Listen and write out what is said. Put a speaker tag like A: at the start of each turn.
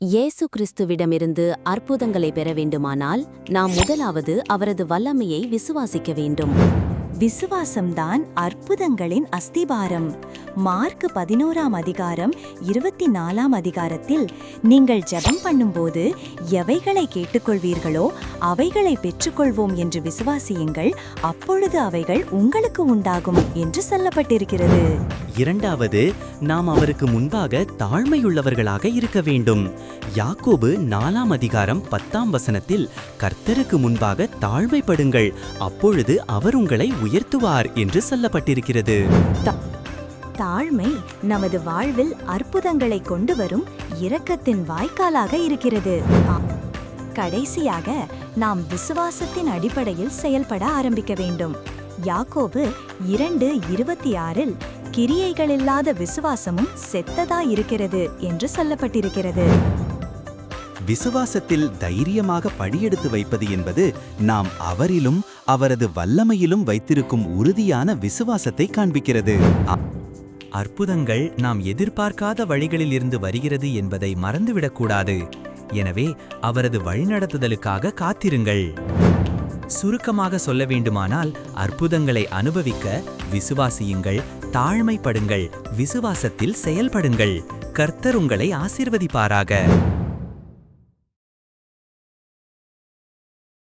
A: இயேசு கிறிஸ்துவிடமிருந்து அற்புதங்களை பெற வேண்டுமானால் நாம் முதலாவது அவரது வல்லமையை விசுவாசிக்க வேண்டும்.
B: விசுவாசம்தான் அற்புதங்களின் அஸ்திபாரம். மார்க் 11ஆம் அதிகாரம் 24ஆம் அதிகாரத்தில் நீங்கள் ஜெபம் பண்ணும்போது எவைகளை கேட்டுக்கொள்வீர்களோ அவைகளை பெற்றுக்கொள்வோம் என்று விசுவாசியுங்கள், அப்பொழுது அவைகள் உங்களுக்கு உண்டாகும் என்று சொல்லப்பட்டிருக்கிறது.
C: இரண்டாவது, நாம் அவருக்கு முன்பாக தாழ்மையுள்ளவர்களாக இருக்க வேண்டும். யாக்கோபு 4ஆம் அதிகாரம் 10ஆம் வசனத்தில் கர்த்தருக்கு முன்பாக தாழ்மைப்படுங்கள், அப்பொழுது அவர் உங்களை உயர்த்துவார் என்று சொல்லப்பட்டிருக்கிறது.
B: தாழ்மை நமது வாழ்வில் அற்புதங்களை கொண்டு வரும் இரக்கத்தின் வாய்க்காலாக இருக்கிறது. கடைசியாக நாம் விசுவாசத்தின் அடிப்படையில் செயல்பட ஆரம்பிக்க வேண்டும். யாக்கோபு 2:26 கிரியைகளில்லாத விசுவாசமும் செத்ததாயிருக்கிறது என்று சொல்லப்பட்டிருக்கிறது.
D: விசுவாசத்தில் தைரியமாக படியெடுத்து வைப்பது என்பது நாம் அவரிலும் அவரது வல்லமையிலும் வைத்திருக்கும் உறுதியான விசுவாசத்தை காண்பிக்கிறது.
E: அற்புதங்கள் நாம் எதிர்பார்க்காத வழிகளில் இருந்து வருகிறது என்பதை மறந்துவிடக்கூடாது. எனவே அவரது வழிநடத்துதலுக்காக காத்திருங்கள். சுருக்கமாக சொல்ல வேண்டுமானால், அற்புதங்களை அனுபவிக்க விசுவாசியுங்கள், தாழ்மைப்படுங்கள், விசுவாசத்தில் செயல்படுங்கள். கர்த்தர் உங்களை ஆசீர்வதிப்பாராக.